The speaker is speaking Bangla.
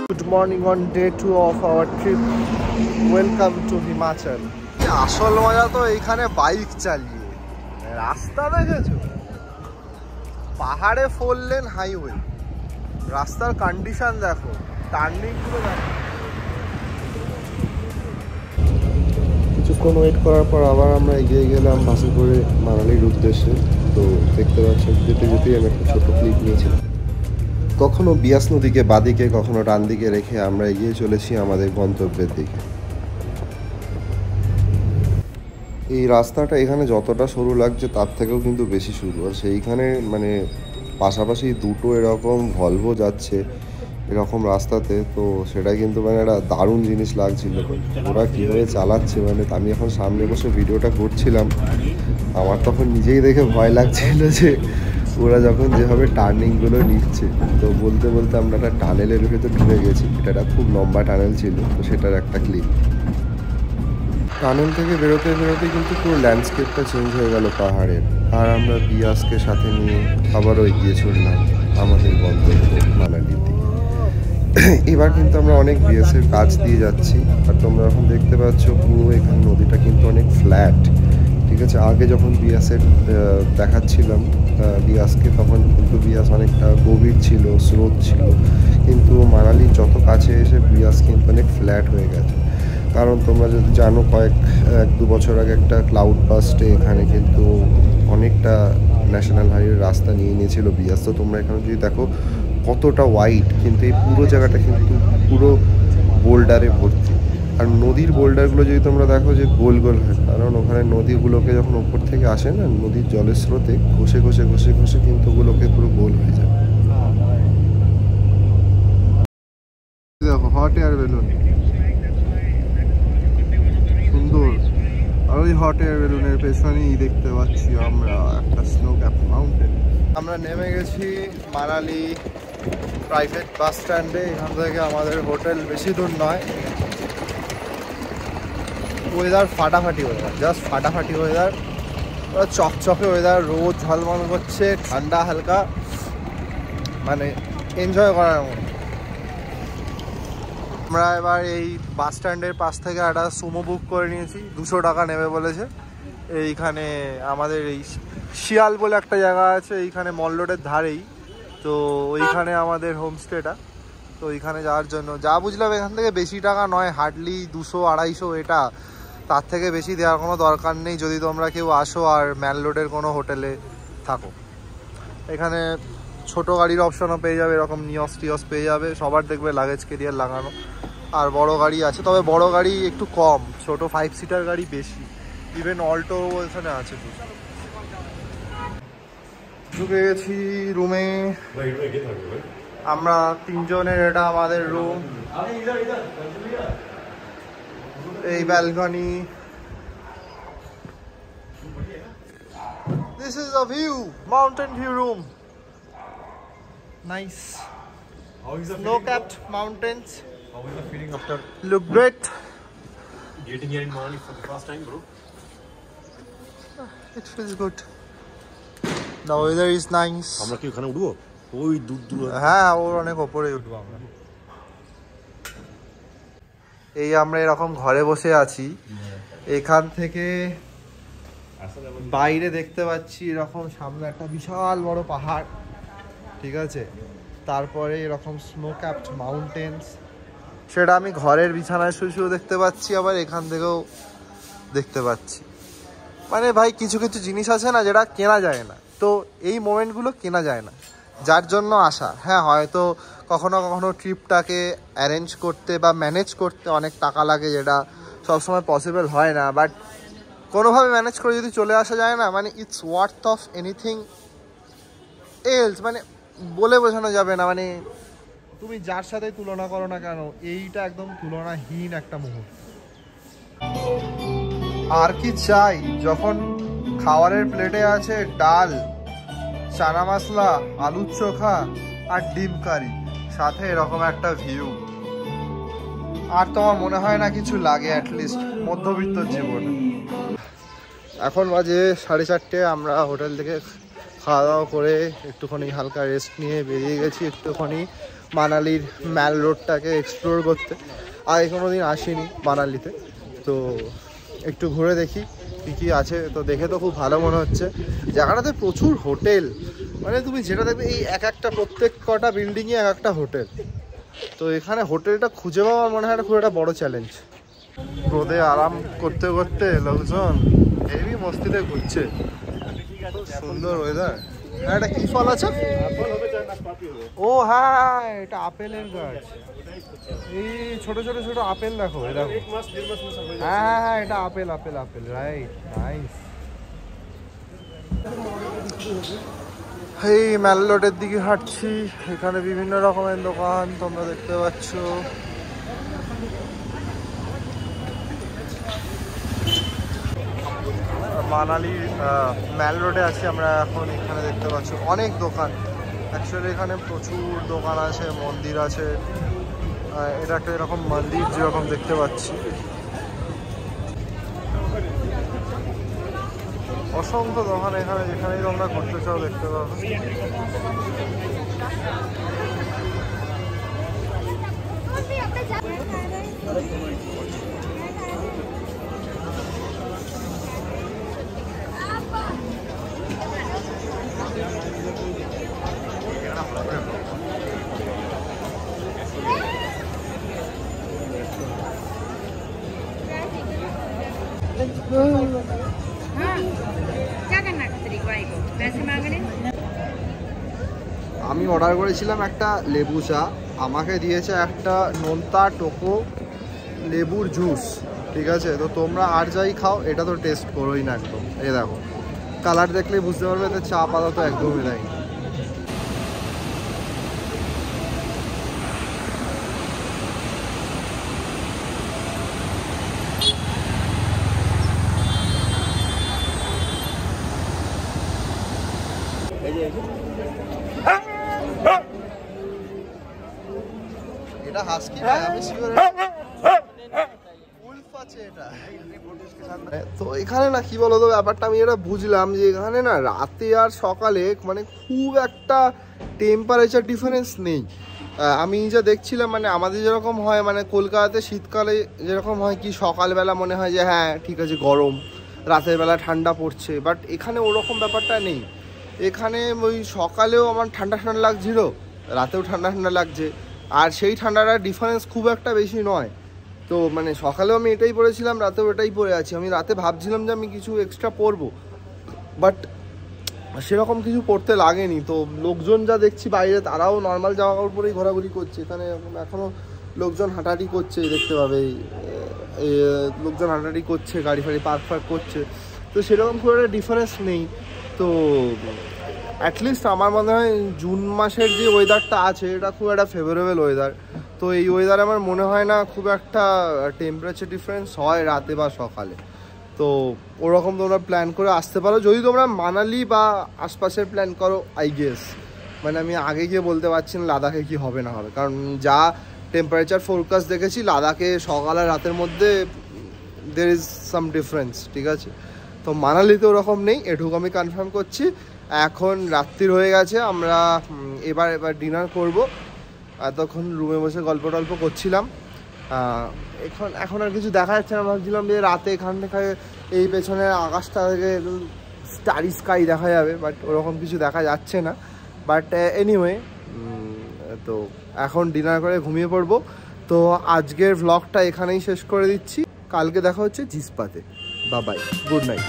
Good morning on day 2 of our trip. Welcome to Himachal. আসল মজা তো এইখানে বাইক চালিয়ে, রাস্তা দেখেছো, পাহাড়ে 4 লেন হাইওয়ে, রাস্তার কন্ডিশন দেখো, টার্নিং গুলো দেখো। কিছুক্ষণ ওয়েট করার পর আবার আমরা এগিয়ে গেলাম বাসে করে মানালির উদ্দেশ্যে। তো দেখতে পাচ্ছেন যেতে যেতেই আমি একটা ছোট ক্লিপ নিয়েছিলাম। কখনো বিয়াস নদীকে বাদিকে কখনো ডান দিকে রেখে আমরা এগিয়ে চলেছি আমাদের গন্তব্যের দিকে। এই রাস্তাটা এখানে যতটা সরু লাগছে তার থেকেও কিন্তু বেশি সরু, আর সেইখানে মানে পাশাপাশি দুটো এরকম ভলভো যাচ্ছে এরকম রাস্তাতে, তো সেটা কিন্তু মানে একটা দারুণ জিনিস লাগছিল। ওরা কীভাবে চালাচ্ছে, মানে আমি এখন সামনে বসে ভিডিওটা করছিলাম, আমার তখন নিজেই দেখে ভয় লাগছিল যে ওরা যখন যেভাবে টার্নিংগুলো নিচ্ছে। তো বলতে বলতে আমরা একটা টানেলের ভেতর ঢুকে গেছি। এটা খুব লম্বা টানেল ছিল, তো সেটার একটা ক্লিপ। টানেল থেকে বেরোতে বেরোতে কিন্তু পুরো ল্যান্ডস্কেপটা চেঞ্জ হয়ে গেল পাহাড়ের। আর আমরা বিয়াসকে সাথে নিয়ে আবারও এগিয়ে চললাম আমাদের গন্তব্য মানালির দিকে। এবার কিন্তু আমরা অনেক বিয়াসের কাছ দিয়ে যাচ্ছি, আর তোমরা এখন দেখতে পাচ্ছ পুরো এখানে নদীটা কিন্তু অনেক ফ্ল্যাট। ঠিক আছে, আগে যখন বিয়াসের দেখাচ্ছিলাম বিয়াসকে, তখন কিন্তু বিয়াস অনেকটা গভীর ছিল, স্রোত ছিল, কিন্তু মানালির যত কাছে এসে বিয়াস কিন্তু অনেক ফ্ল্যাট হয়ে গেছে। কারণ তোমরা যদি জানো 1-2 বছর আগে একটা ক্লাউড বাস্টে এখানে কিন্তু অনেকটা ন্যাশনাল হাইওয়ে রাস্তা নিয়ে নিয়েছিল বিয়াস। তো তোমরা এখানে যদি দেখো কতটা ওয়াইড, কিন্তু এই পুরো জায়গাটা কিন্তু পুরো বোল্ডারে ভর্তি। আর নদীর বোল্ডারগুলো যদি তোমরা দেখো যে গোল গোল হয়, কারণ ওখানে নদীগুলোকে যখন ওপর থেকে আসে না, নদীর জলের স্রোতে ঘষে ঘষে ঘষে ঘষে কিন্তু ওগুলোকে পুরো গোল হয়ে যায়। দেখো হট এয়ার বেলুন সুন্দর, আর ওই হট এয়ার বেলুনের পেছনেই দেখতে পাচ্ছি আমরা একটা স্নো ক্যাপ মাউন্টেন। আমরা নেমে গেছি মানালি প্রাইভেট বাস স্ট্যান্ডে। এখান থেকে আমাদের হোটেল বেশি দূর নয়। ওয়েদার ফাটাফাটি ওয়েদার, জাস্ট ফাটাফাটি ওয়েদার, চকচকে ওয়েদার, রোদ ঝলমল করছে, ঠান্ডা হালকা, মানে এনজয় করার মতো। আমরা এবার এই বাস স্ট্যান্ডের পাশ থেকে একটা সুমো বুক করে নিয়েছি, 200 টাকা নেবে বলেছে। এইখানে আমাদের এই শিয়াল বলে একটা জায়গা আছে, এইখানে মল রোডের ধারেই, তো ওইখানে আমাদের হোমস্টেটা। তো ওইখানে যাওয়ার জন্য যা বুঝলাম এখান থেকে বেশি টাকা নয়, হার্ডলি 200-250 এটা, তার থেকে বেশি দেওয়ার কোনো দরকার নেই যদি তোমরা কেউ আসো আর ম্যাল রোডের কোনো হোটেলে থাকো। এখানে ছোট গাড়ির অপশনও পেয়ে যাবে, এরকম নিয়স টিয়স পেয়ে যাবে, সবার দেখবে লাগেজ ক্যারিয়ার লাগানো। আর বড় গাড়ি আছে, তবে বড় গাড়ি একটু কম, ছোট 5 সিটার গাড়ি বেশি, ইভেন অল্টো এখানে আছে। ঢুকে গেছি রুমে, আমরা 3 জনের, এটা আমাদের রুম। এই balcony, this is a view, mountain view room, nice, snow-capped mountains. How is the feeling after Look great. getting here in Manali for the first time, bro? It feels good. The weather is nice. আমরা কি ওখানে উঠবো? ওই দূর দূর। হ্যাঁ, ওর অনেক ওপরে উঠবো আমরা। এই আমরা এরকম ঘরে বসে আছি, এখান থেকে বাইরে দেখতে পাচ্ছি এরকম সামনে একটা বিশাল বড় পাহাড়, ঠিক আছে, তারপরে এরকম স্নো ক্যাপড মাউন্টেন্স, সেটা আমি ঘরের বিছানায় শুয়েও দেখতে পাচ্ছি, আবার এখান থেকেও দেখতে পাচ্ছি। মানে ভাই কিছু কিছু জিনিস আছে না যেটা কেনা যায় না, তো এই মোমেন্টগুলো কেনা যায় না, যার জন্য আসা। হ্যাঁ, হয়তো কখনো কখনো ট্রিপটাকে অ্যারেঞ্জ করতে বা ম্যানেজ করতে অনেক টাকা লাগে, যেটা সবসময় পসিবল হয় না, বাট কোনোভাবে ম্যানেজ করে যদি চলে আসা যায় না, মানে it's worth of anything else, মানে বলে বোঝানো যাবে না। মানে তুমি যার সাথে তুলনা করো না কেন, এইটা একদম তুলনাহীন একটা মুহূর্ত। আর কি চাই, যখন খাবারের প্লেটে আছে ডাল, চানা মশলা, আলুর চোখা আর ডিম কারি, সাথে এরকম একটা ভিউ, আর তোমার মনে হয় না কিছু লাগে অ্যাটলিস্ট মধ্যবিত্ত জীবনে। এখন বাজে 4:30, আমরা হোটেল থেকে খাওয়া দাওয়া করে একটুখানি হালকা রেস্ট নিয়ে বেরিয়ে গেছি একটুখানি মানালির ম্যাল রোডটাকে এক্সপ্লোর করতে। আগে কোনো দিন আসিনি মানালিতে, তো একটু ঘুরে দেখি কী কী আছে। তো দেখে তো খুব ভালো মনে হচ্ছে জায়গাটাতে, প্রচুর হোটেল, মানে তুমি যেটা দেখবে এই একটা প্রত্যেক কটা বিল্ডিংয়ে একটা হোটেল। তো এখানে হোটেলটা খুঁজে পাওয়া মনে হয় খুব একটা বড় চ্যালেঞ্জ। রোদে আরাম করতে করতে লোকজন হেভি মস্তিতে ঘুরছে, খুব সুন্দর ওয়েদার। এটা কি ফল আছে? ও হ্যাঁ, এটা আপেলের গাছ। এই ছোট ছোট ছোট আপেল দেখো, হ্যাঁ হ্যাঁ, এটা apple apple apple, right, nice. এই ম্যাল রোডের দিকে হাঁটছি, এখানে বিভিন্ন রকমের দোকান তোমরা দেখতে পাচ্ছ। মানালির ম্যাল রোডে আছি আমরা এখন। এখানে দেখতে পাচ্ছ অনেক দোকান, অ্যাকচুয়ালি এখানে প্রচুর দোকান আছে, মন্দির আছে। এটা একটা এরকম মন্দির যেরকম দেখতে পাচ্ছি, অসংখ্য দোকান এখানে, যেখানেই তোমরা ঘুরতে চাও দেখতে পাবো। আমি অর্ডার করেছিলাম একটা লেবু চা, আমাকে দিয়েছে একটা নোনতা টোকো লেবুর জুস, ঠিক আছে? তো তোমরা আর যাই খাও, এটা তো টেস্ট করোই না একদম। এই দেখো কালার দেখলেই বুঝতে পারবে এতে চা পাতা তো একদমই দেয়। এটা হাস্কি না, আমি শিওর উলফ আছে এটা। তো এখানে না কি বলতো ব্যাপারটা, আমি এটা বুঝলাম যে এখানে না রাতে আর সকালে মানে খুব একটা টেম্পারেচার ডিফারেন্স নেই। আমি যা দেখছিলাম, মানে আমাদের যেরকম হয়, মানে কলকাতাতে শীতকালে যেরকম হয় কি সকালবেলা মনে হয় যে হ্যাঁ ঠিক আছে গরম, রাতের বেলা ঠান্ডা পড়ছে, বাট এখানে ওরকম ব্যাপারটা নেই। এখানে ওই সকালেও আমার ঠান্ডা ঠান্ডা লাগছিল, রাতেও ঠান্ডা ঠান্ডা লাগছে, আর সেই ঠান্ডাটার ডিফারেন্স খুব একটা বেশি নয়। তো মানে সকালেও আমি এটাই পরেছিলাম, রাতেও এটাই পরে আছি। আমি রাতে ভাবছিলাম যে আমি কিছু এক্সট্রা পরবো, বাট সেরকম কিছু পরতে লাগেনি। তো লোকজন যা দেখছি বাইরে, তারাও নর্মাল জামা কাপড় পরেই ঘোরাঘুরি করছে। এখানে এখনও লোকজন হাঁটাহাঁটি করছে, দেখতে পাবে লোকজন হাঁটাহাঁটি করছে, গাড়ি ফাড়ি পার্ক করছে। তো সেরকম খুব একটা ডিফারেন্স নেই। তো অ্যাটলিস্ট আমার মনে হয় জুন মাসের যে ওয়েদারটা আছে এটা খুব একটা ফেভারেবল ওয়েদার। তো এই ওয়েদারে আমার মনে হয় না খুব একটা টেম্পারেচার ডিফারেন্স হয় রাতে বা সকালে। তো ওরকম তোমরা প্ল্যান করে আসতে পারো যদি তোমরা মানালি বা আশপাশের প্ল্যান করো। আই গেস মানে আমি আগে গিয়ে বলতে পারছি না লাদাখে কি হবে না হবে, কারণ যা টেম্পারেচার ফোরকাস্ট দেখেছি লাদাখে সকাল আর রাতের মধ্যে দের ইজ সাম ডিফারেন্স, ঠিক আছে? তো মানালিতে ওরকম নেই, এটুকু আমি কনফার্ম করছি। এখন রাত্রির হয়ে গেছে, আমরা এবার ডিনার করব। এতক্ষণ রুমে বসে গল্প টল্প করছিলাম, এখন আর কিছু দেখা যাচ্ছে না। ভাবছিলাম যে রাতে এখান থেকে এই পেছনের আকাশটা থেকে স্টারি স্কাই দেখা যাবে, বাট ওরকম কিছু দেখা যাচ্ছে না। বাট এনিওয়ে, তো এখন ডিনার করে ঘুমিয়ে পড়বো। তো আজকের ভ্লগটা এখানেই শেষ করে দিচ্ছি, কালকে দেখা হচ্ছে জিসপাতে। Bye bye, good night.